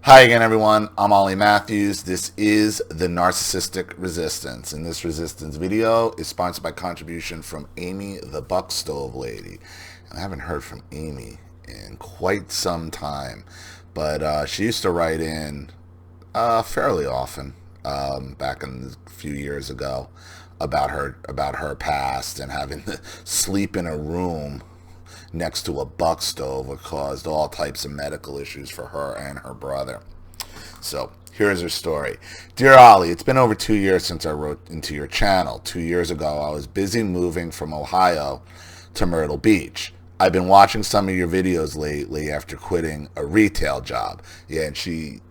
Hi again, everyone. I'm Ollie Matthews. This is the Narcissistic Resistance, and this resistance video is sponsored by contribution from Amy the Buck Stove Lady. I haven't heard from Amy in quite some time, but she used to write in fairly often back in a few years ago about her past and having to sleep in a room next to a buck stove, which caused all types of medical issues for her and her brother. So here's her story. Dear Ollie, it's been over 2 years since I wrote into your channel. 2 years ago, I was busy moving from Ohio to Myrtle Beach. I've been watching some of your videos lately after quitting a retail job. Yeah, and she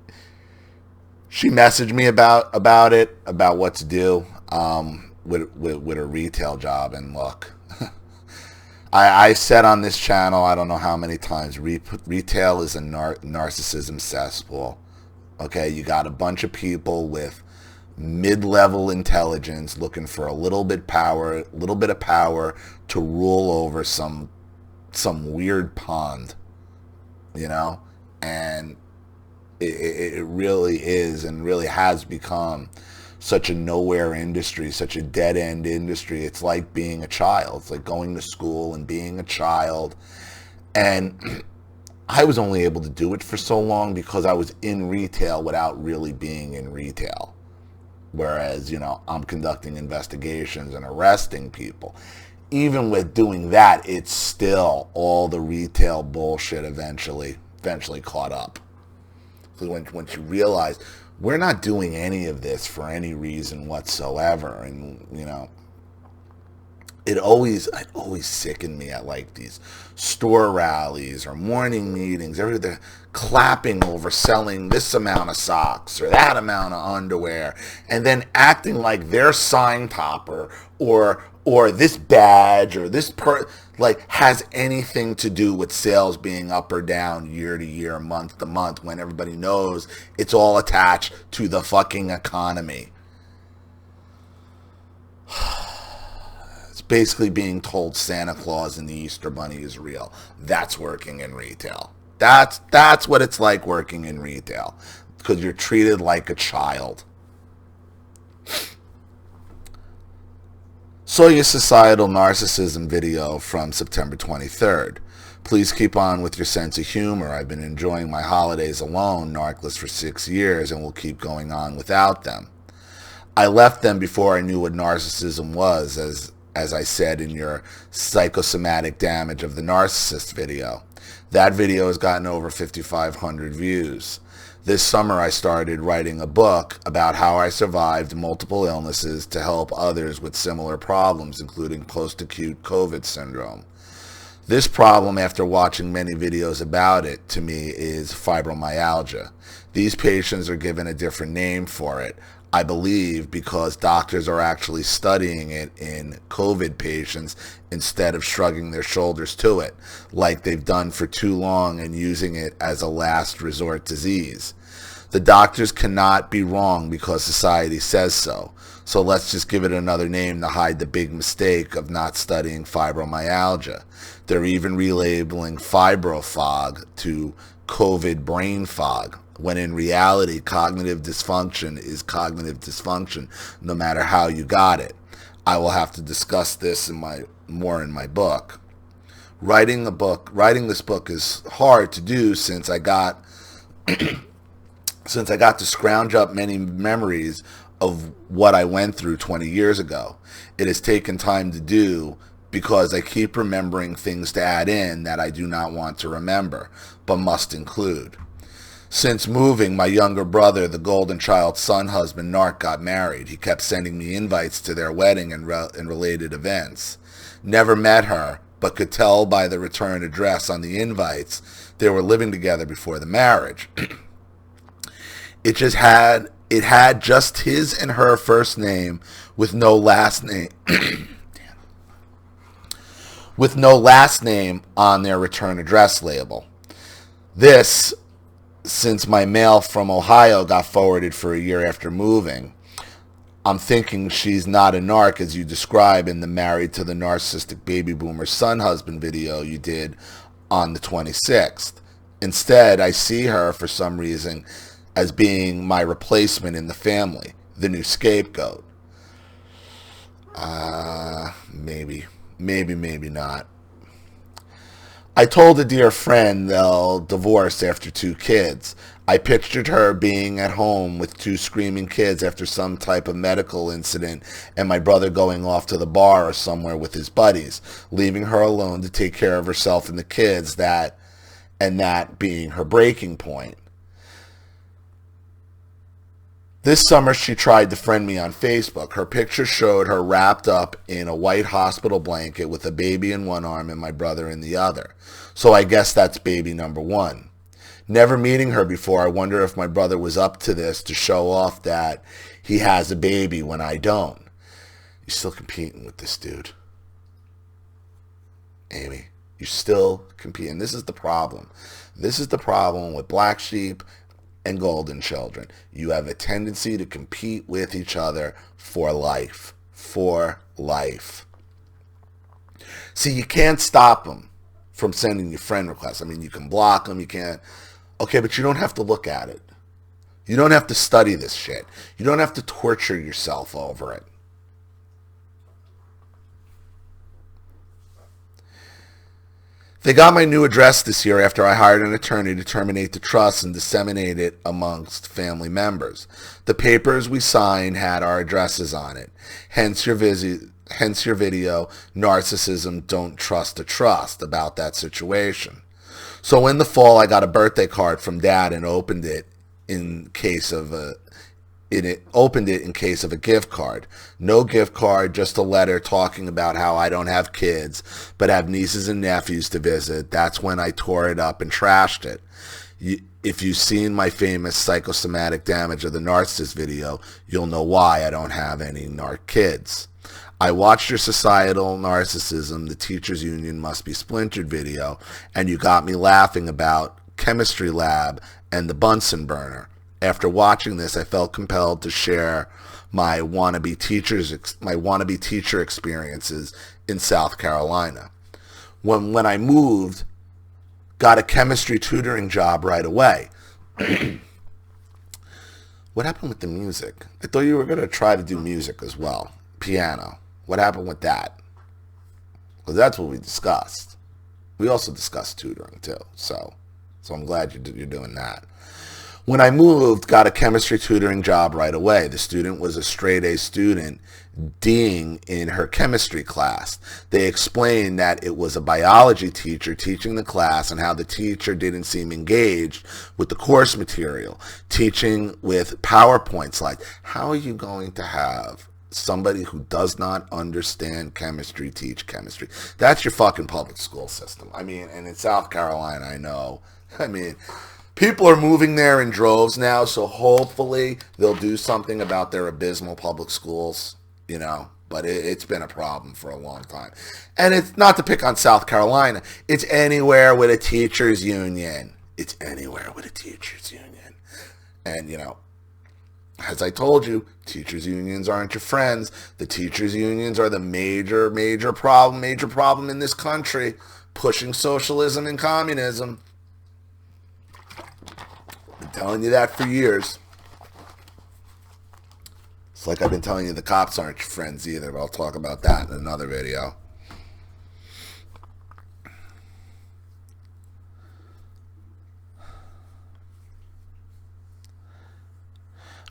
messaged me about what to do with a retail job. And look, I said on this channel, I don't know how many times, retail is a narcissism cesspool. Okay, you got a bunch of people with mid-level intelligence looking for a little bit of power to rule over some weird pond, and it really is and really has become such a nowhere industry, such a dead-end industry. It's like being a child. It's like going to school and being a child. And I was only able to do it for so long because I was in retail without really being in retail. Whereas, I'm conducting investigations and arresting people. Even with doing that, it's still all the retail bullshit eventually caught up. Because once you realize we're not doing any of this for any reason whatsoever, and it always sickened me at like these store rallies or morning meetings. They're clapping over selling this amount of socks or that amount of underwear, and then acting like their sign topper or this badge or this has anything to do with sales being up or down year to year, month to month, when everybody knows it's all attached to the fucking economy. It's basically being told Santa Claus and the Easter Bunny is real. That's working in retail. That's what it's like working in retail, because you're treated like a child. Saw your societal narcissism video from September 23rd. Please keep on with your sense of humor. I've been enjoying my holidays alone, narcless for 6 years, and will keep going on without them. I left them before I knew what narcissism was, as I said in your psychosomatic damage of the narcissist video. That video has gotten over 5,500 views. This summer, I started writing a book about how I survived multiple illnesses to help others with similar problems, including post-acute COVID syndrome. This problem, after watching many videos about it, to me is fibromyalgia. These patients are given a different name for it, I believe, because doctors are actually studying it in COVID patients instead of shrugging their shoulders to it, like they've done for too long and using it as a last resort disease. The doctors cannot be wrong because society says so. So let's just give it another name to hide the big mistake of not studying fibromyalgia. They're even relabeling fibrofog to COVID brain fog, when in reality, cognitive dysfunction is cognitive dysfunction, no matter how you got it. I will have to discuss this more in my book. Writing this book is hard to do since I got to scrounge up many memories of what I went through 20 years ago. It has taken time to do because I keep remembering things to add in that I do not want to remember, but must include. Since moving, my younger brother, the golden child son husband, Narc, got married. He kept sending me invites to their wedding and related events. Never met her, but could tell by the return address on the invites they were living together before the marriage. It had just his and her first name with no last name. With no last name on their return address label. This, since my mail from Ohio got forwarded for a year after moving. I'm thinking she's not a narc as you describe in the Married to the Narcissistic Baby Boomer Son Husband video you did on the 26th. Instead, I see her for some reason as being my replacement in the family, the new scapegoat. Maybe not. I told a dear friend they'll divorce after 2 kids. I pictured her being at home with 2 screaming kids after some type of medical incident and my brother going off to the bar or somewhere with his buddies, leaving her alone to take care of herself and the kids, that being her breaking point. This summer, she tried to friend me on Facebook. Her picture showed her wrapped up in a white hospital blanket with a baby in one arm and my brother in the other. So I guess that's baby number 1. Never meeting her before, I wonder if my brother was up to this to show off that he has a baby when I don't. You're still competing with this dude. Amy, you're still competing. This is the problem. This is the problem with black sheep and golden children. You have a tendency to compete with each other for life. For life. See, you can't stop them from sending you friend requests. I mean, you can block them, you can't. Okay, but you don't have to look at it. You don't have to study this shit. You don't have to torture yourself over it. They got my new address this year after I hired an attorney to terminate the trust and disseminate it amongst family members. The papers we signed had our addresses on it. Hence your video, Narcissism, Don't Trust a Trust, about that situation. So in the fall, I got a birthday card from Dad and opened it in case of a gift card. No gift card, just a letter talking about how I don't have kids, but have nieces and nephews to visit. That's when I tore it up and trashed it. If you've seen my famous psychosomatic damage of the narcissist video, you'll know why I don't have any narc kids. I watched your societal narcissism, the teachers union must be splintered video, and you got me laughing about chemistry lab and the Bunsen burner. After watching this, I felt compelled to share my wannabe teacher experiences in South Carolina. When I moved, got a chemistry tutoring job right away. What happened with the music? I thought you were going to try to do music as well. Piano. What happened with that? Because that's what we discussed. We also discussed tutoring too. So I'm glad you're doing that. When I moved, got a chemistry tutoring job right away. The student was a straight A student, D'ing in her chemistry class. They explained that it was a biology teacher teaching the class and how the teacher didn't seem engaged with the course material, teaching with PowerPoint slides. How are you going to have somebody who does not understand chemistry teach chemistry? That's your fucking public school system. I mean, and in South Carolina, I know. I mean, people are moving there in droves now, so hopefully they'll do something about their abysmal public schools, you know, but it's been a problem for a long time. And it's not to pick on South Carolina. It's anywhere with a teachers union. It's anywhere with a teachers union. And, you know, as I told you, teachers unions aren't your friends. The teachers unions are the major problem in this country, pushing socialism and communism. Been telling you that for years. It's like I've been telling you the cops aren't your friends either, but I'll talk about that in another video.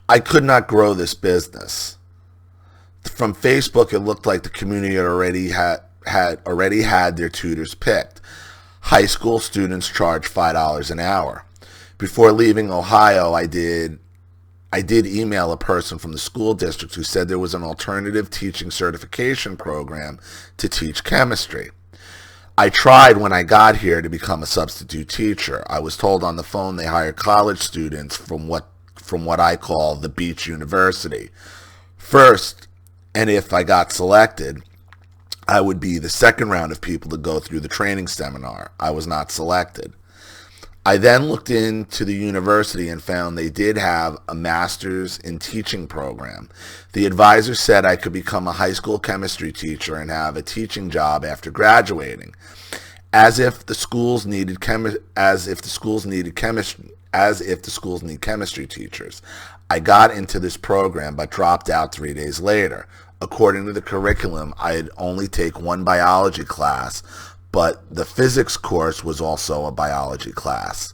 I could not grow this business. From Facebook, it looked like the community had already had their tutors picked. High school students charge $5 an hour. Before leaving Ohio, I did email a person from the school district who said there was an alternative teaching certification program to teach chemistry. I tried when I got here to become a substitute teacher. I was told on the phone they hire college students from what I call the Beach University. First, and if I got selected, I would be the second round of people to go through the training seminar. I was not selected. I then looked into the university and found they did have a master's in teaching program. The advisor said I could become a high school chemistry teacher and have a teaching job after graduating. as if the schools needed chemistry teachers. I got into this program but dropped out 3 days later. According to the curriculum, I'd only take one biology class, but the physics course was also a biology class.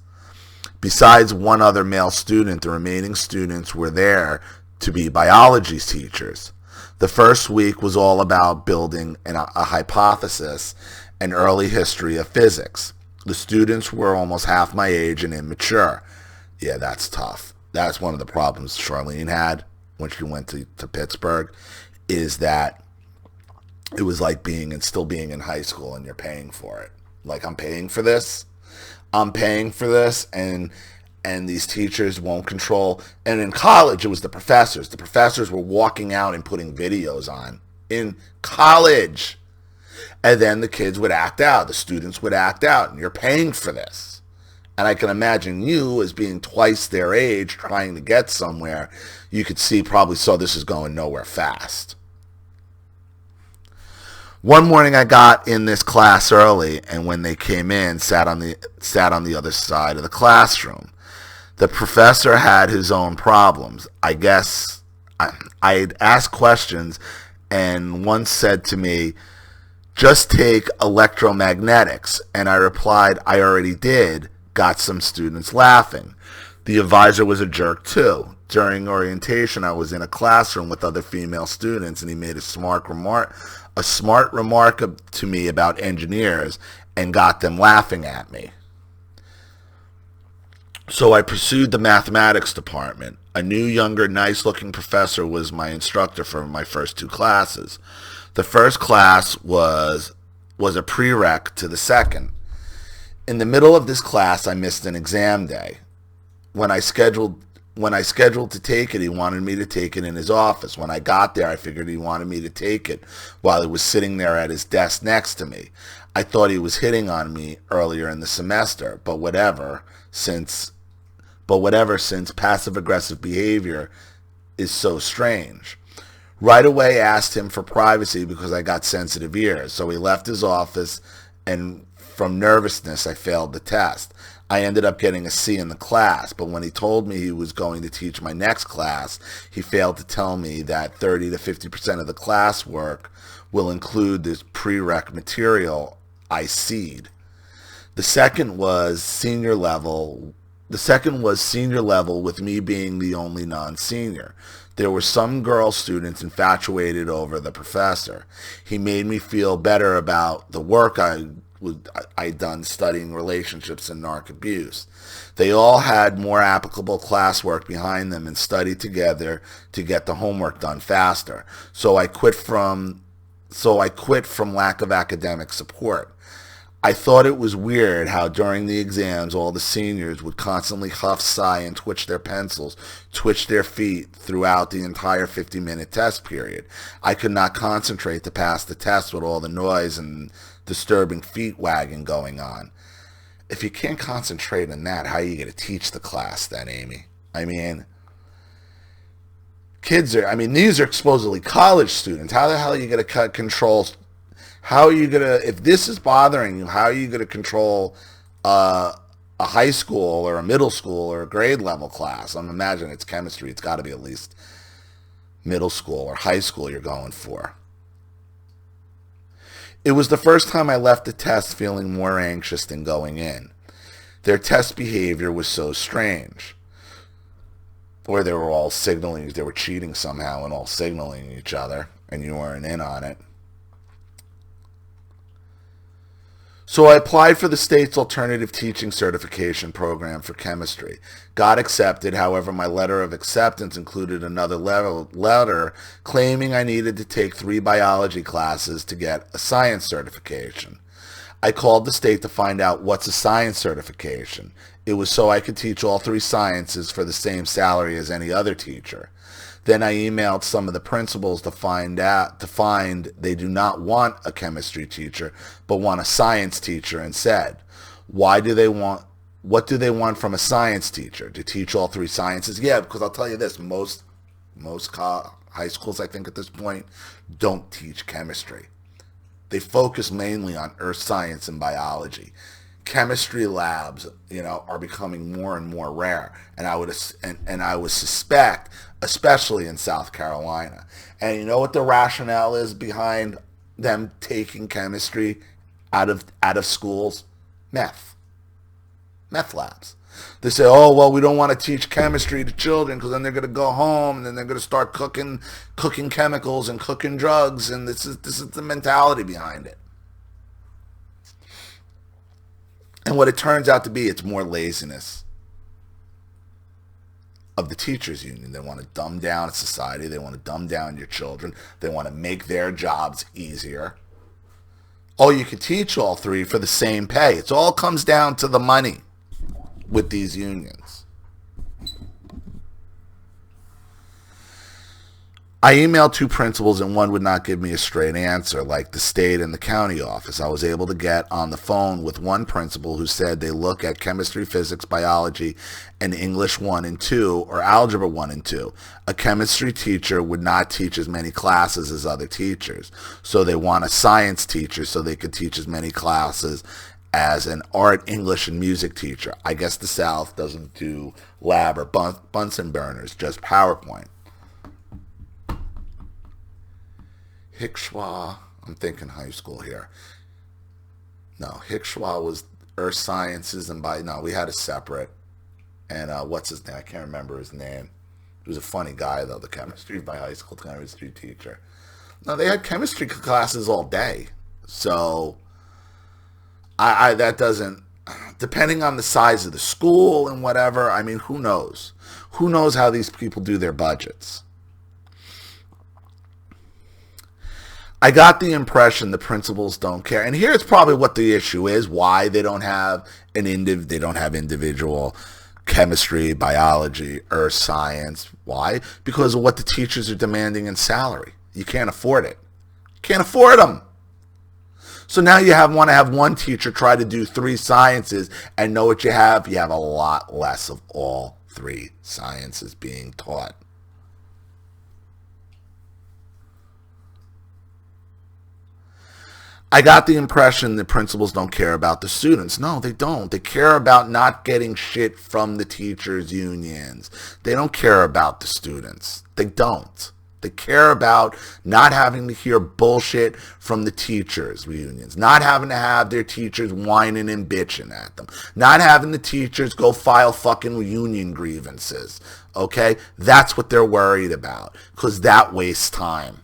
Besides one other male student, the remaining students were there to be biology teachers. The first week was all about building a hypothesis and early history of physics. The students were almost half my age and immature. Yeah, that's tough. That's one of the problems Charlene had when she went to Pittsburgh, is that it was like still being in high school and you're paying for it. Like, I'm paying for this, and these teachers won't control. And in college, it was the professors. The professors were walking out and putting videos on in college. And then the kids would act out. The students would act out. And you're paying for this. And I can imagine you, as being twice their age, trying to get somewhere, you could probably saw this is going nowhere fast. One morning I got in this class early, and when they came in, sat on the other side of the classroom. The professor had his own problems. I guess I'd asked questions, and one said to me, "Just take electromagnetics." And I replied, "I already did." Got some students laughing. The advisor was a jerk too. During orientation, I was in a classroom with other female students, and he made a smart remark to me about engineers and got them laughing at me. So I pursued the mathematics department. A new, younger, nice-looking professor was my instructor for my first two classes. The first class was a prereq to the second. In the middle of this class, I missed an exam day. When I scheduled to take it, he wanted me to take it in his office. When I got there, I figured he wanted me to take it while he was sitting there at his desk next to me. I thought he was hitting on me earlier in the semester, but whatever, since passive-aggressive behavior is so strange. Right away, asked him for privacy because I got sensitive ears, so he left his office, and from nervousness, I failed the test. I ended up getting a C in the class, but when he told me he was going to teach my next class, he failed to tell me that 30 to 50% of the classwork will include this prereq material I C'd. The second was senior level with me being the only non-senior. There were some girl students infatuated over the professor. He made me feel better about the work I'd done studying relationships and narc abuse. They all had more applicable classwork behind them and studied together to get the homework done faster. So I quit from lack of academic support. I thought it was weird how during the exams all the seniors would constantly huff, sigh, and twitch their pencils, twitch their feet throughout the entire 50-minute test period. I could not concentrate to pass the test with all the noise and disturbing feet wagging going on. If you can't concentrate on that, how are you going to teach the class then, Amy? I mean, these are supposedly college students. How the hell are you going to control? How are you going to, if this is bothering you, how are you going to control a high school or a middle school or a grade level class? I'm imagining it's chemistry. It's got to be at least middle school or high school you're going for. It was the first time I left the test feeling more anxious than going in. Their test behavior was so strange. Or they were all signaling, they were cheating somehow and all signaling each other, and you weren't in on it. So I applied for the state's alternative teaching certification program for chemistry. Got accepted, however, my letter of acceptance included another letter claiming I needed to take 3 biology classes to get a science certification. I called the state to find out what's a science certification. It was so I could teach all 3 sciences for the same salary as any other teacher. Then I emailed some of the principals to find they do not want a chemistry teacher, but want a science teacher and said, what do they want from a science teacher? To teach all 3 sciences? Yeah, because I'll tell you this, most high schools, I think at this point, don't teach chemistry. They focus mainly on earth science and biology. Chemistry labs, are becoming more and more rare, and I would suspect, especially in South Carolina. And you know what the rationale is behind them taking chemistry out of schools? Meth labs. They say, oh, well, we don't want to teach chemistry to children because then they're going to go home and then they're going to start cooking chemicals and cooking drugs, and this is the mentality behind it. And what it turns out to be, it's more laziness of the teachers union. They want to dumb down society. They want to dumb down your children. They want to make their jobs easier. Oh, you could teach all three for the same pay. It all comes down to the money with these unions. I emailed 2 principals and one would not give me a straight answer, like the state and the county office. I was able to get on the phone with one principal who said they look at chemistry, physics, biology, and English 1 and 2 or algebra 1 and 2. A chemistry teacher would not teach as many classes as other teachers. So they want a science teacher so they could teach as many classes as an art, English, and music teacher. I guess the South doesn't do lab or Bunsen burners, just PowerPoint. Hickshaw, I'm thinking high school here. No, Hickshaw was earth sciences and we had a separate. And what's his name? I can't remember his name. He was a funny guy, though, the chemistry by high school chemistry teacher. No, they had chemistry classes all day. So that doesn't, depending on the size of the school and whatever, I mean, who knows? Who knows how these people do their budgets? I got the impression the principals don't care. And here's probably what the issue is, why they don't have individual chemistry, biology, earth science. Why? Because of what the teachers are demanding in salary. You can't afford it. You can't afford them. So now you want to have one teacher try to do 3 sciences, and know what you have? You have a lot less of all 3 sciences being taught. I got the impression that principals don't care about the students. No, they don't. They care about not getting shit from the teachers' unions. They don't care about the students. They don't. They care about not having to hear bullshit from the teachers' unions, not having to have their teachers whining and bitching at them, not having the teachers go file fucking union grievances. Okay? That's what they're worried about, because that wastes time.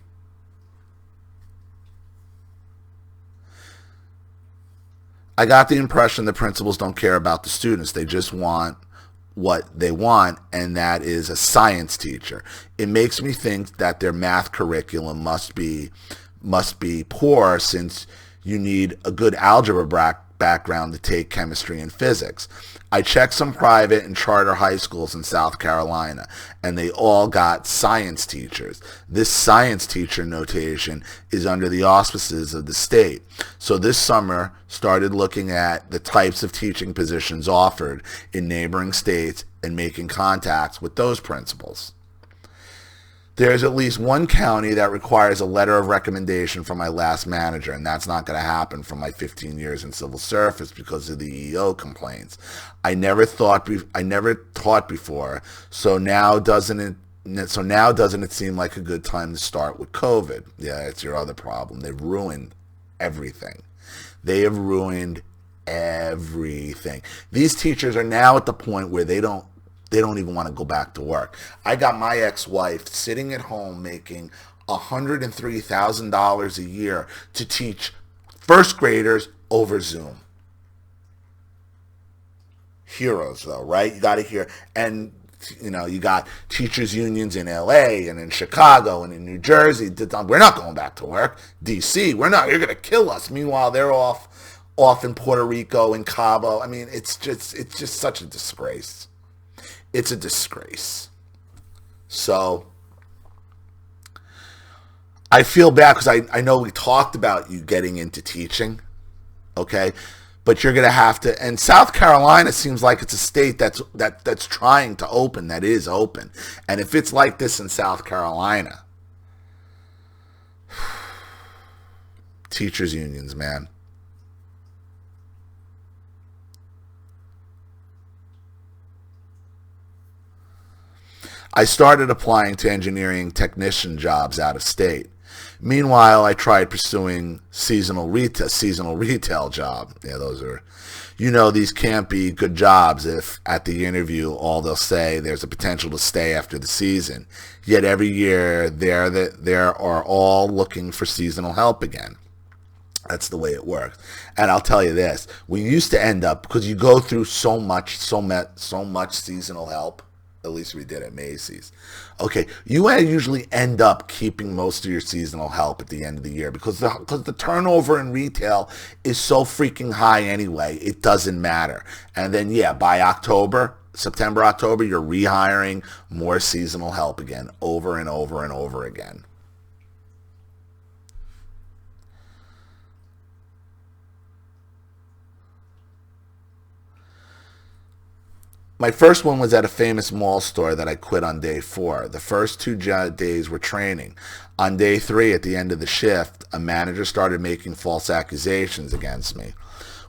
I got the impression the principals don't care about the students. They just want what they want, and that is a science teacher. It makes me think that their math curriculum must be poor, since you need a good algebra background to take chemistry and physics. I checked some private and charter high schools in South Carolina, and they all got science teachers. This science teacher notation is under the auspices of the state. So this summer, started looking at the types of teaching positions offered in neighboring states and making contacts with those principals. There's at least one county that requires a letter of recommendation from my last manager, and that's not going to happen from my 15 years in civil service because of the EEO complaints. I never taught before, so now doesn't it seem like a good time to start with COVID? Yeah, it's your other problem. They've ruined everything. They have ruined everything. These teachers are now at the point where they don't even want to go back to work. I got my ex-wife sitting at home making $103,000 a year to teach first graders over Zoom. Heroes, though, right? You got to hear. And, you got teachers unions in LA and in Chicago and in New Jersey. We're not going back to work. DC, we're not. You're going to kill us. Meanwhile, they're off in Puerto Rico and Cabo. I mean, it's just such a disgrace. It's a disgrace. So I feel bad because I know we talked about you getting into teaching, okay? But you're going to have to, and South Carolina seems like it's a state that's trying to open, that is open. And if it's like this in South Carolina, Teachers unions, man. I started applying to engineering technician jobs out of state. Meanwhile, I tried pursuing seasonal retail job. Yeah, those are, these can't be good jobs if at the interview all they'll say there's a potential to stay after the season. Yet every year there are all looking for seasonal help again. That's the way it works. And I'll tell you this: we used to end up, because you go through so much seasonal help. At least we did at Macy's. Okay, you usually end up keeping most of your seasonal help at the end of the year because the turnover in retail is so freaking high anyway. It doesn't matter. And then, yeah, by September, October, you're rehiring more seasonal help again, over and over and over again. My first one was at a famous mall store that I quit on day 4. The first 2 days were training. On day 3, at the end of the shift, a manager started making false accusations against me.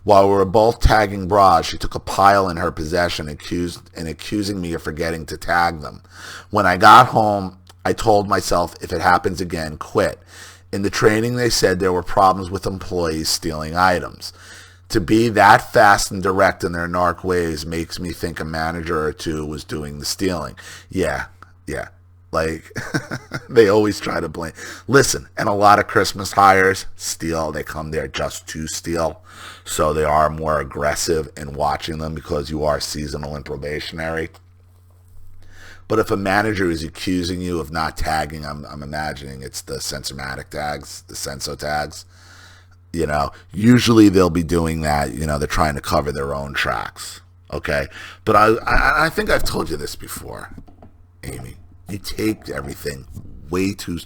While we were both tagging bras, she took a pile in her possession accusing me of forgetting to tag them. When I got home, I told myself, if it happens again, quit. In the training, they said there were problems with employees stealing items. To be that fast and direct in their narc ways makes me think a manager or two was doing the stealing. Yeah. Like, they always try to blame. Listen, and a lot of Christmas hires steal. They come there just to steal. So they are more aggressive in watching them because you are seasonal and probationary. But if a manager is accusing you of not tagging, I'm imagining it's the sensormatic tags, the sensor tags. Usually they'll be doing that. They're trying to cover their own tracks. Okay, but I think I've told you this before, Amy. You take everything way too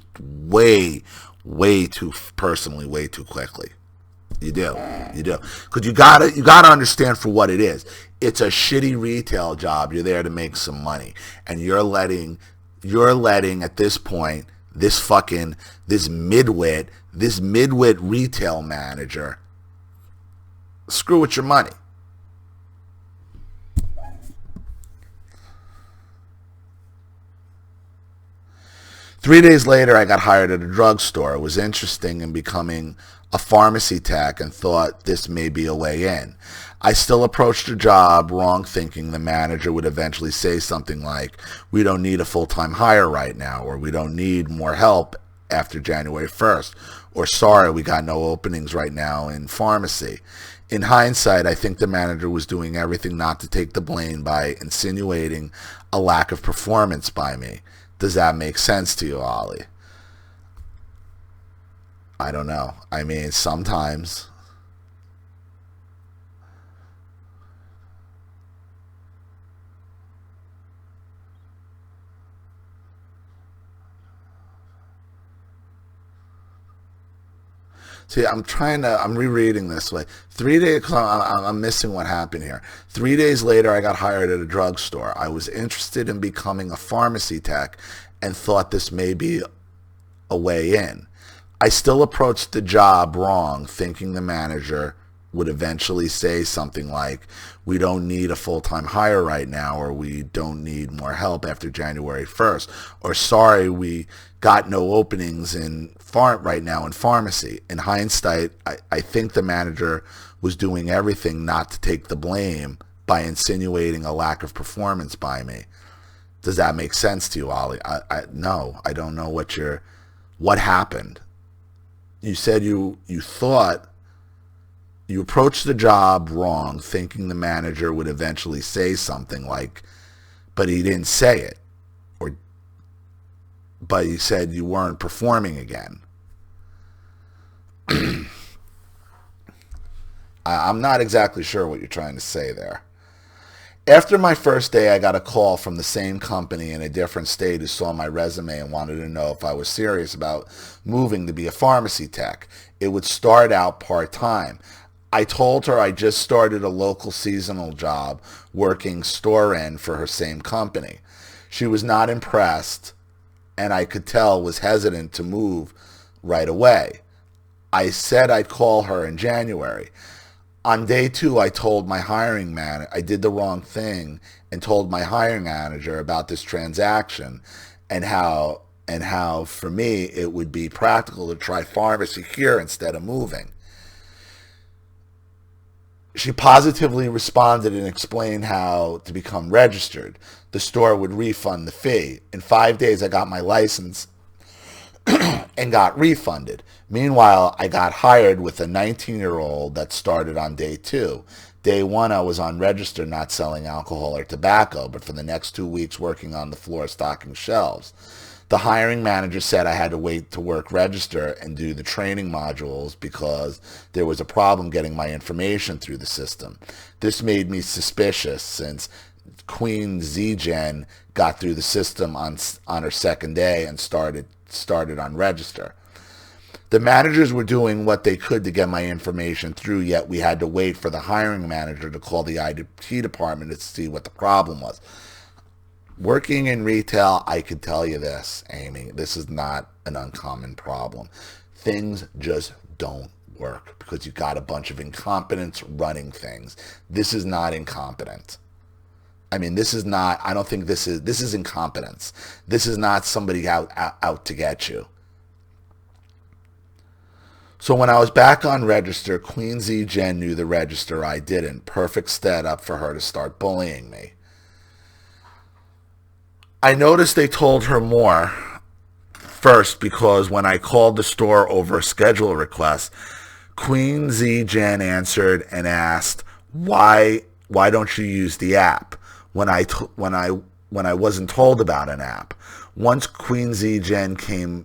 personally, way too quickly. You do, because you gotta understand for what it is. It's a shitty retail job. You're there to make some money, and you're letting at this point this midwit retail manager screw with your money. Three days later, I got hired at a drugstore. It was interesting in becoming a pharmacy tech and thought this may be a way in. I still approached the job wrong, thinking the manager would eventually say something like, we don't need a full-time hire right now, or we don't need more help after January 1st, or sorry, we got no openings right now in pharmacy. In hindsight, I think the manager was doing everything not to take the blame by insinuating a lack of performance by me. Does that make sense to you, Ollie? I don't know. I mean, sometimes. See, I'm rereading this way. 3 days, cause I'm missing what happened here. 3 days later, I got hired at a drugstore. I was interested in becoming a pharmacy tech and thought this may be a way in. I still approached the job wrong, thinking the manager would eventually say something like, we don't need a full-time hire right now, or we don't need more help after January 1st, or sorry, we got no openings right now in pharmacy. In hindsight, I think the manager was doing everything not to take the blame by insinuating a lack of performance by me. Does that make sense to you, Ollie? No, I don't know what happened. You said you thought you approached the job wrong, thinking the manager would eventually say something like, but he didn't say it. But you said you weren't performing again. I'm not exactly sure what you're trying to say there. After my first day, I got a call from the same company in a different state who saw my resume and wanted to know if I was serious about moving to be a pharmacy tech. It would start out part-time. I told her I just started a local seasonal job working store-end for her same company. She was not impressed, and I could tell was hesitant to move right away. I said I'd call her in January. On day 2, I told my hiring manager, I did the wrong thing and told my hiring manager about this transaction and how for me it would be practical to try pharmacy here instead of moving. She positively responded and explained how to become registered. The store would refund the fee. In 5 days, I got my license and got refunded. Meanwhile, I got hired with a 19-year-old that started on day 2. Day 1, I was on register not selling alcohol or tobacco, but for the next 2 weeks working on the floor stocking shelves. The hiring manager said I had to wait to work register and do the training modules because there was a problem getting my information through the system. This made me suspicious since Queen Z-Gen got through the system on her second day and started on register. The managers were doing what they could to get my information through, yet we had to wait for the hiring manager to call the IT department to see what the problem was. Working in retail, I can tell you this, Amy, this is not an uncommon problem. Things just don't work because you got a bunch of incompetents running things. This is not incompetence. I mean, this is not, I don't think this is incompetence. This is not somebody out to get you. So when I was back on register, Queen Z Jen knew the register, I didn't. Perfect setup for her to start bullying me. I noticed they told her more first because when I called the store over a schedule request, Queen Z Jen answered and asked, why don't you use the app when I wasn't told about an app. Once Queen Z Jen came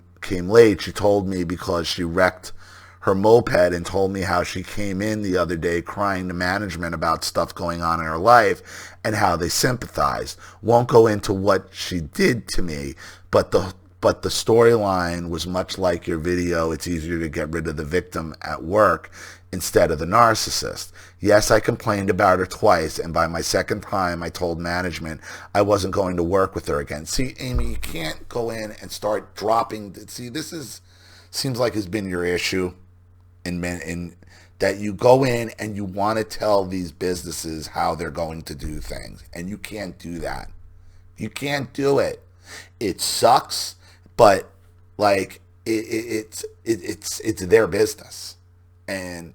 late, she told me because she wrecked her moped and told me how she came in the other day crying to management about stuff going on in her life and how they sympathized. Won't go into what she did to me, but the storyline was much like your video. It's easier to get rid of the victim at work instead of the narcissist. Yes, I complained about her twice, and by my second time, I told management I wasn't going to work with her again. See, Amy, you can't go in and start dropping. See, seems like has been your issue in that you go in and you want to tell these businesses how they're going to do things, and you can't do that. You can't do it. It sucks, but like it's their business, and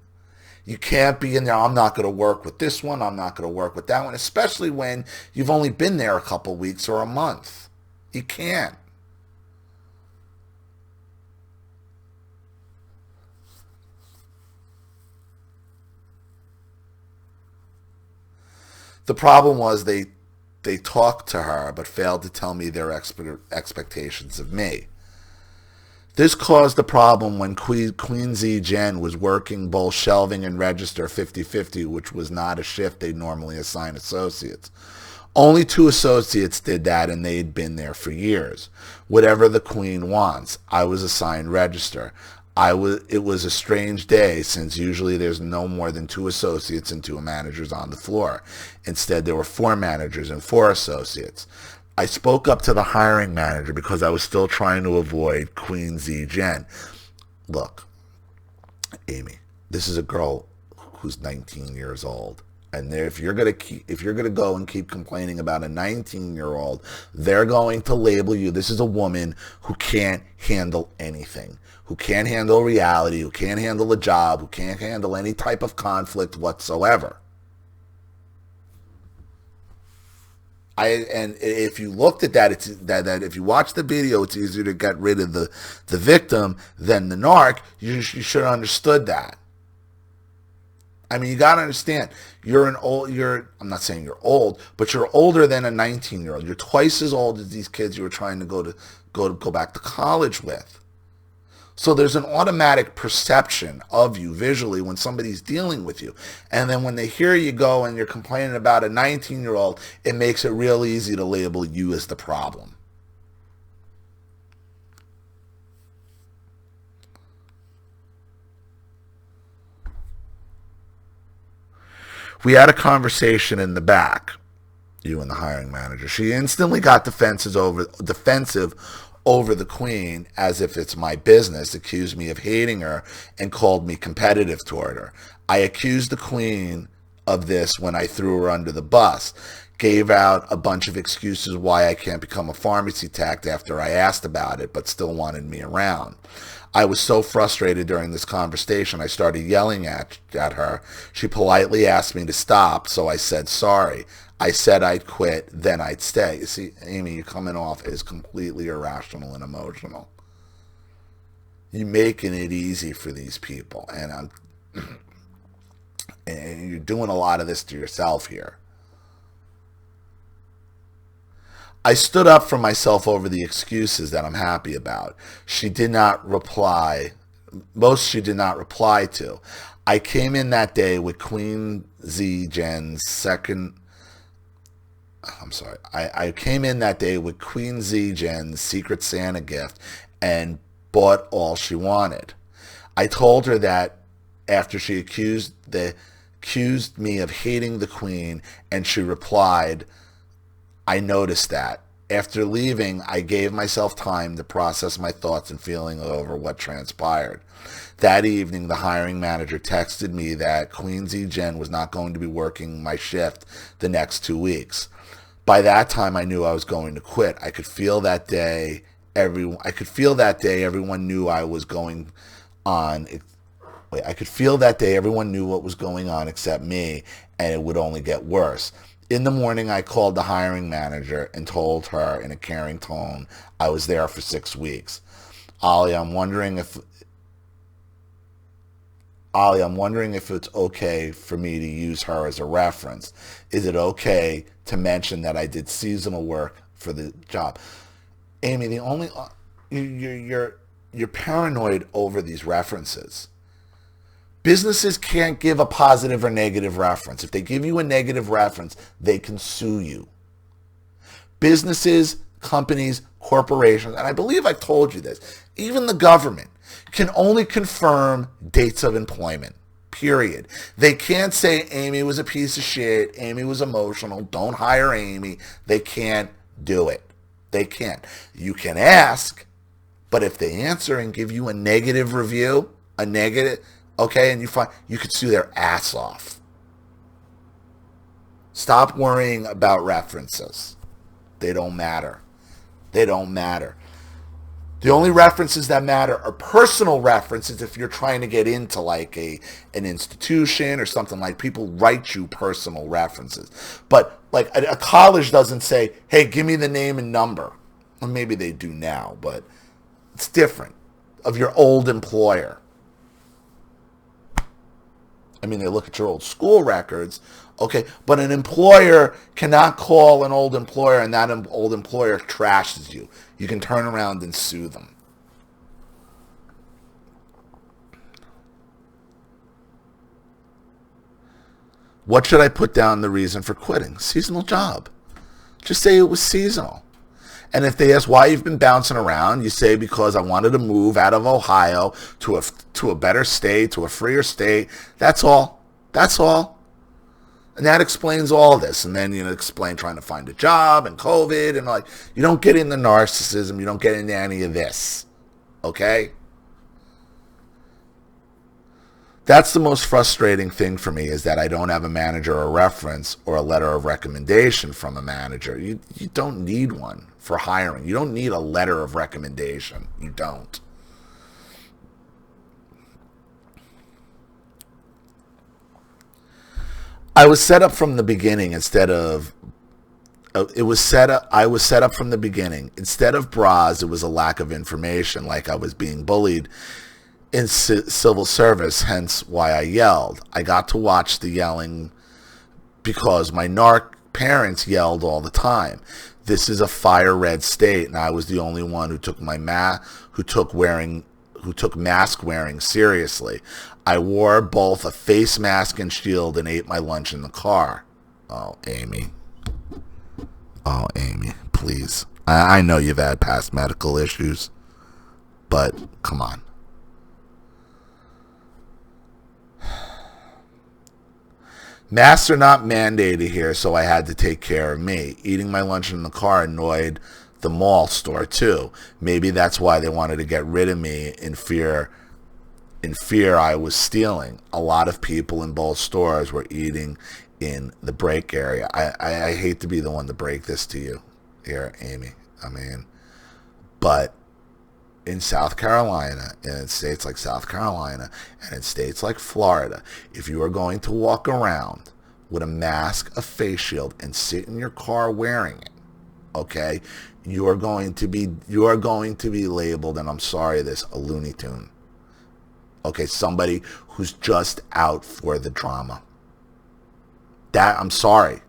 you can't be in there. I'm not going to work with this one. I'm not going to work with that one, especially when you've only been there a couple weeks or a month. You can't. The problem was they talked to her but failed to tell me their expectations of me. This caused a problem when Queen Z Jen was working both shelving and register 50-50, which was not a shift they normally assign associates. Only 2 associates did that, and they had been there for years. Whatever the queen wants, I was assigned register. It was a strange day since usually there's no more than 2 associates and 2 managers on the floor. Instead, there were 4 managers and 4 associates. I spoke up to the hiring manager because I was still trying to avoid Queen Z Jen. Look, Amy, this is a girl who's 19 years old. And if you're gonna go and keep complaining about a 19-year-old, they're going to label you. This is a woman who can't handle anything, who can't handle reality, who can't handle a job, who can't handle any type of conflict whatsoever. And if you looked at that, it's that if you watch the video, it's easier to get rid of the victim than the narc. You should have understood that. I mean, you got to understand, I'm not saying you're old, but you're older than a 19-year-old. You're twice as old as these kids you were trying to go back to college with. So there's an automatic perception of you visually when somebody's dealing with you. And then when they hear you go and you're complaining about a 19-year-old, it makes it real easy to label you as the problem. We had a conversation in the back, you and the hiring manager. She instantly got defensive over the queen as if it's my business, accused me of hating her, and called me competitive toward her. I accused the queen of this when I threw her under the bus, gave out a bunch of excuses why I can't become a pharmacy tech after I asked about it, but still wanted me around. I was so frustrated during this conversation, I started yelling at her. She politely asked me to stop, so I said sorry. I said I'd quit, then I'd stay. You see, Amy, you're coming off as completely irrational and emotional. You're making it easy for these people, and and you're doing a lot of this to yourself here. I stood up for myself over the excuses that I'm happy about. She did not reply. Most she did not reply to. I came in that day with Queen Z Jen's second... I'm sorry. I came in that day with Queen Z Jen's Secret Santa gift and bought all she wanted. I told her that after she accused me of hating the queen, and she replied, I noticed that. After leaving, I gave myself time to process my thoughts and feelings over what transpired. That evening, the hiring manager texted me that Queen Z Jen was not going to be working my shift the next 2 weeks. By that time, I knew I was going to quit. I could feel that day everyone knew I was going on. I could feel that day everyone knew what was going on except me, and it would only get worse. In the morning, I called the hiring manager and told her in a caring tone I was there for 6 weeks. Ollie, I'm wondering if it's okay for me to use her as a reference. Is it okay to mention that I did seasonal work for the job? Amy, you're paranoid over these references. Businesses can't give a positive or negative reference. If they give you a negative reference, they can sue you. Businesses, companies, corporations, and I believe I told you this, even the government can only confirm dates of employment, period. They can't say Amy was a piece of shit, Amy was emotional, don't hire Amy. They can't do it. They can't. You can ask, but if they answer and give you a negative review, okay, and you could sue their ass off. Stop worrying about references. They don't matter. They don't matter. The only references that matter are personal references if you're trying to get into like an institution or something. Like, people write you personal references. But like a college doesn't say, hey, give me the name and number. Well, maybe they do now, but it's different. Of your old employer. I mean, they look at your old school records, okay, but an employer cannot call an old employer and that old employer trashes you. You can turn around and sue them. What should I put down the reason for quitting? Seasonal job. Just say it was seasonal. And if they ask why you've been bouncing around, you say because I wanted to move out of Ohio to a better state, to a freer state. That's all. That's all. And that explains all this. And then explain trying to find a job and COVID and you don't get into narcissism. You don't get into any of this. Okay? That's the most frustrating thing for me, is that I don't have a manager or reference or a letter of recommendation from a manager. You don't need one for hiring. You don't need a letter of recommendation. You don't. I was set up from the beginning instead of... I was set up from the beginning. Instead of bras, it was a lack of information, like I was being bullied in civil service, hence why I yelled. I got to watch the yelling because my narc parents yelled all the time. This is a fire red state, and I was the only one who took mask wearing seriously. I wore both a face mask and shield and ate my lunch in the car. Oh, Amy. Oh, Amy, please. I know you've had past medical issues, but come on. Masks are not mandated here, so I had to take care of me. Eating my lunch in the car annoyed the mall store too. Maybe that's why they wanted to get rid of me in fear. In fear I was stealing. A lot of people in both stores were eating in the break area. I hate to be the one to break this to you here, Amy. I mean, but in South Carolina, and in states like South Carolina, and in states like Florida, if you are going to walk around with a mask, a face shield, and sit in your car wearing it, okay, you are going to be labeled, and I'm sorry, a Looney Tune. Okay, somebody who's just out for the drama. I'm sorry.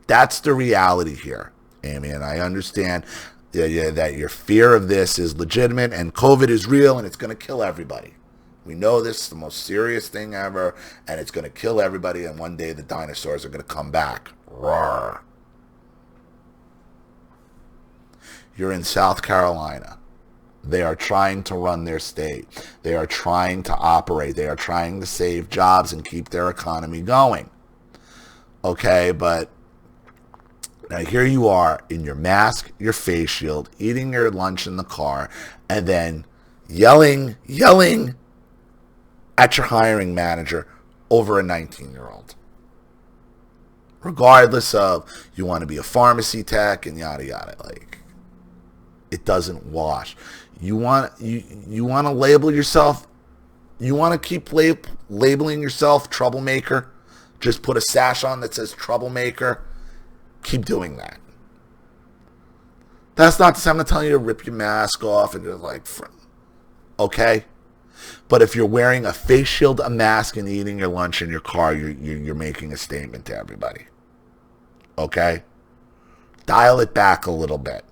That's the reality here, Amy, and I understand that your fear of this is legitimate, and COVID is real, and it's going to kill everybody. We know this is the most serious thing ever, and it's going to kill everybody, and one day the dinosaurs are going to come back. Roar. You're in South Carolina. They are trying to run their state. They are trying to operate. They are trying to save jobs and keep their economy going. Okay, but now here you are in your mask, your face shield, eating your lunch in the car, and then yelling at your hiring manager over a 19-year-old. Regardless of you want to be a pharmacy tech and yada yada, like it doesn't wash. You want to label yourself. You want to keep labeling yourself troublemaker. Just put a sash on that says troublemaker. Keep doing that. That's not to say I'm not telling you to rip your mask off and just like, okay? But if you're wearing a face shield, a mask, and eating your lunch in your car, you're making a statement to everybody. Okay? Dial it back a little bit.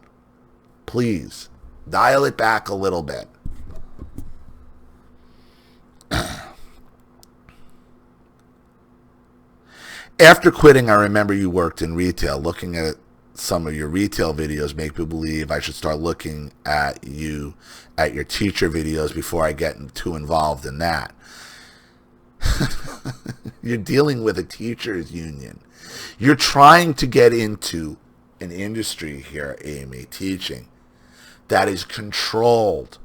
Please. Dial it back a little bit. After quitting, I remember you worked in retail. Looking at some of your retail videos make me believe I should start looking at your teacher videos before I get too involved in that. You're dealing with a teachers union. You're trying to get into an industry here, Amy, teaching, that is controlled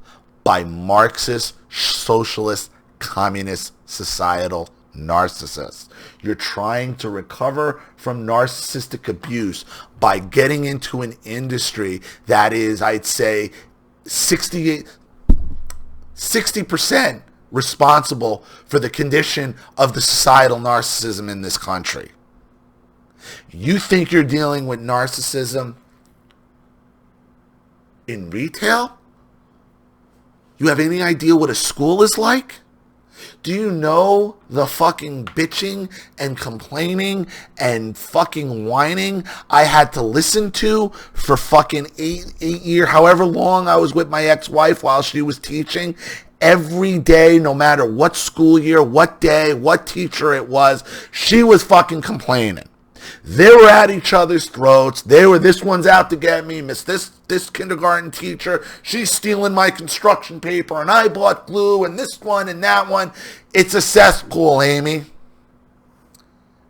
by Marxist, socialist, communist, societal narcissists. You're trying to recover from narcissistic abuse by getting into an industry that is, I'd say, 60% responsible for the condition of the societal narcissism in this country. You think you're dealing with narcissism in retail? You have any idea what a school is like? Do you know the fucking bitching and complaining and fucking whining I had to listen to for fucking eight years, however long I was with my ex-wife while she was teaching? Every day, no matter what school year, what day, what teacher it was, she was fucking complaining. They were at each other's throats. This one's out to get me. Miss this kindergarten teacher, she's stealing my construction paper, and I bought glue, and this one and that one. It's a cesspool, Amy.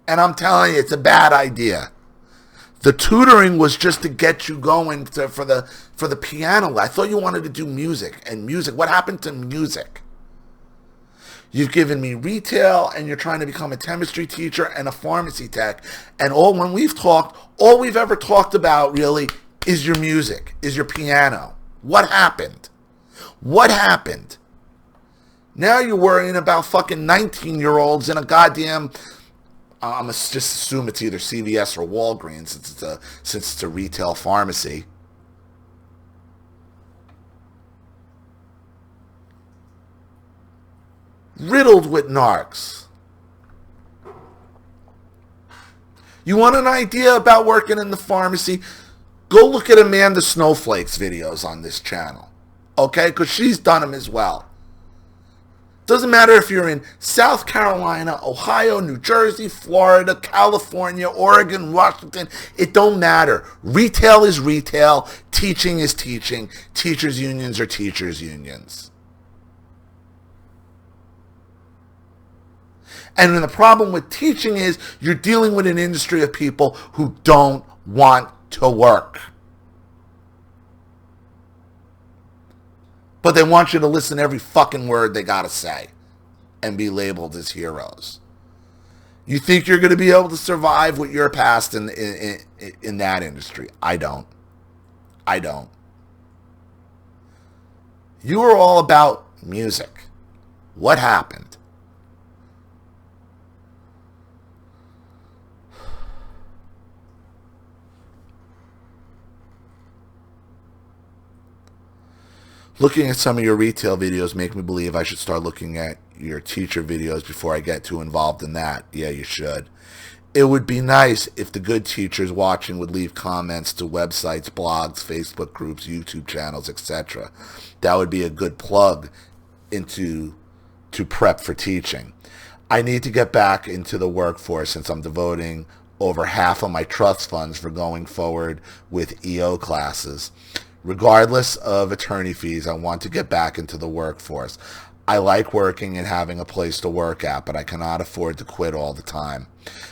And I'm telling you, it's a bad idea. The tutoring was just to get you going for the piano. I thought you wanted to do music. And music, what happened to music? You've given me retail, and you're trying to become a chemistry teacher and a pharmacy tech. And when we've talked, all we've ever talked about really is your music, is your piano. What happened? What happened? Now you're worrying about fucking 19-year-olds in a goddamn, I'm going to just assume it's either CVS or Walgreens since it's a retail pharmacy. Riddled with narcs. You want an idea about working in the pharmacy? Go look at Amanda Snowflake's videos on this channel. Okay? Because she's done them as well. Doesn't matter if you're in South Carolina, Ohio, New Jersey, Florida, California, Oregon, Washington. It don't matter. Retail is retail. Teaching is teaching. Teachers' unions are teachers' unions. And then the problem with teaching is you're dealing with an industry of people who don't want to work. But they want you to listen to every fucking word they gotta say and be labeled as heroes. You think you're going to be able to survive with your past in that industry? I don't. I don't. You are all about music. What happened? Looking at some of your retail videos make me believe I should start looking at your teacher videos before I get too involved in that. Yeah, you should. It would be nice if the good teachers watching would leave comments to websites, blogs, Facebook groups, YouTube channels, etc. That would be a good plug into to prep for teaching. I need to get back into the workforce since I'm devoting over half of my trust funds for going forward with EO classes. Regardless of attorney fees, I want to get back into the workforce. I like working and having a place to work at, but I cannot afford to quit all the time.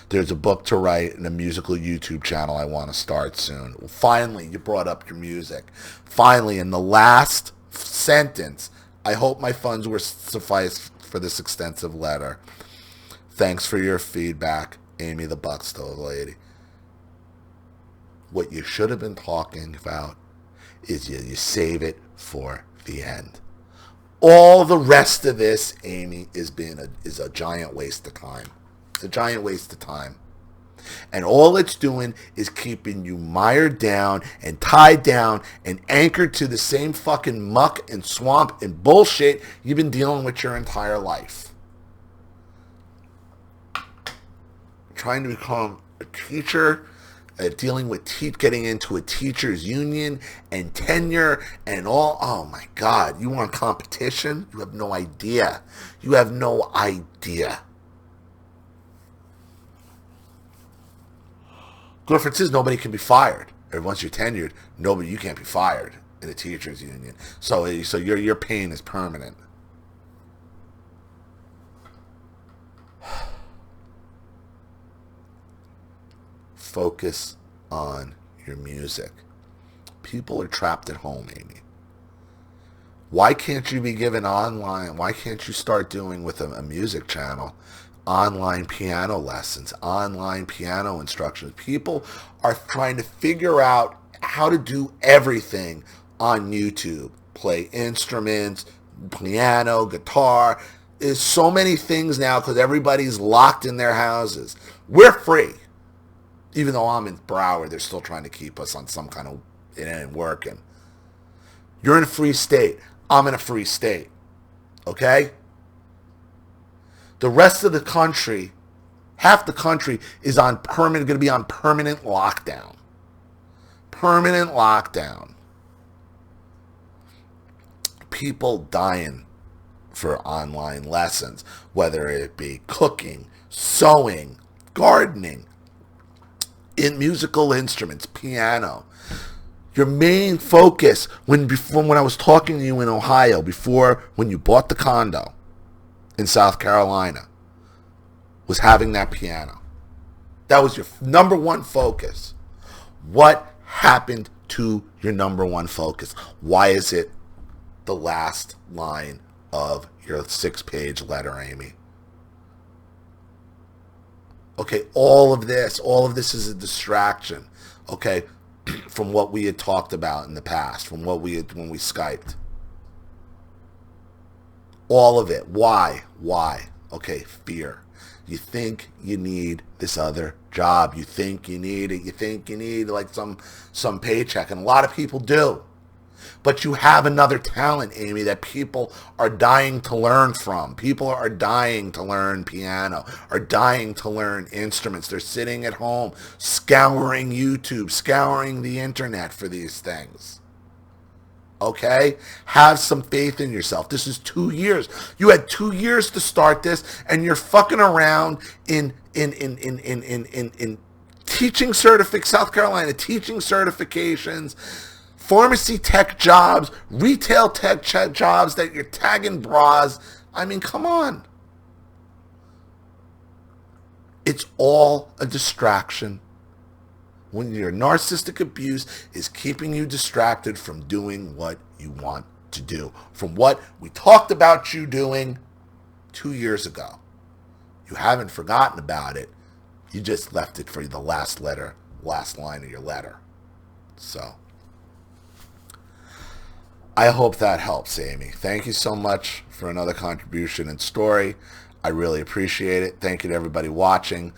There's a book to write and a musical YouTube channel I want to start soon. Well, finally, you brought up your music. Finally, in the last sentence, I hope my funds will suffice for this extensive letter. Thanks for your feedback, Amy the Buck Stove Lady. What you should have been talking about is you save it for the end. All the rest of this, Amy, is a giant waste of time. It's a giant waste of time. And all it's doing is keeping you mired down and tied down and anchored to the same fucking muck and swamp and bullshit you've been dealing with your entire life. Trying to become a teacher, dealing with getting into a teacher's union and tenure and all. Oh my God, you want competition? You have no idea. You have no idea. Difference is nobody can be fired. Or once you're tenured, you can't be fired in a teacher's union. So your pain is permanent. Focus on your music. People are trapped at home, Amy. Why can't you be given online? Why can't you start doing with a music channel, online piano lessons, online piano instructions? People are trying to figure out how to do everything on YouTube. Play instruments, piano, guitar. There's so many things now because everybody's locked in their houses. We're free. Even though I'm in Broward, they're still trying to keep us on some kind of, it ain't working. You're in a free state. I'm in a free state. Okay? The rest of the country, half the country is going to be on permanent lockdown. Permanent lockdown. People dying for online lessons, whether it be cooking, sewing, gardening, in musical instruments, piano. Your main focus when I was talking to you in Ohio, when you bought the condo in South Carolina, was having that piano. That was your number one focus. What happened to your number one focus? Why is it the last line of your 6-page letter, Amy? Okay, all of this is a distraction, okay, from what we had talked about in the past, when we Skyped. All of it. Why? Okay, fear. You think you need this other job. You think you need it. You think you need like some paycheck, and a lot of people do. But you have another talent, Amy, that people are dying to learn from. People are dying to learn piano, are dying to learn instruments. They're sitting at home, scouring YouTube, scouring the internet for these things. Okay? Have some faith in yourself. This is 2 years. You had 2 years to start this, and you're fucking around in teaching South Carolina teaching certifications, pharmacy tech jobs, retail tech jobs that you're tagging bras. I mean, come on. It's all a distraction. When your narcissistic abuse is keeping you distracted from doing what you want to do from what we talked about you doing 2 years ago. You haven't forgotten about it. You just left it for the last line of your letter. So I hope that helps, Amy. Thank you so much for another contribution and story. I really appreciate it. Thank you to everybody watching.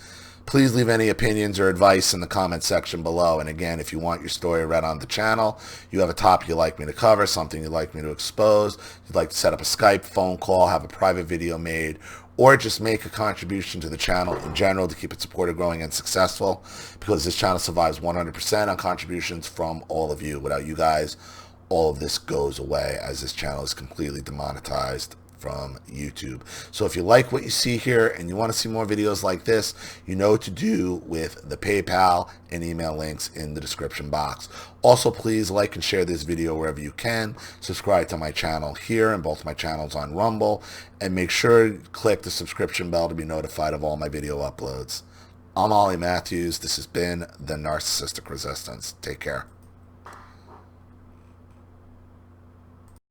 Please leave any opinions or advice in the comment section below. And again, if you want your story read on the channel, you have a topic you'd like me to cover, something you'd like me to expose, you'd like to set up a Skype phone call, have a private video made, or just make a contribution to the channel in general to keep it supported, growing, and successful, because this channel survives 100% on contributions from all of you. Without you guys, all of this goes away, as this channel is completely demonetized from YouTube. So if you like what you see here and you want to see more videos like this, you know what to do with the PayPal and email links in the description box. Also, please like and share this video wherever you can. Subscribe to my channel here and both my channels on Rumble, and make sure you click the subscription bell to be notified of all my video uploads. I'm Ollie Matthews. This has been the Narcissistic Resistance. Take care.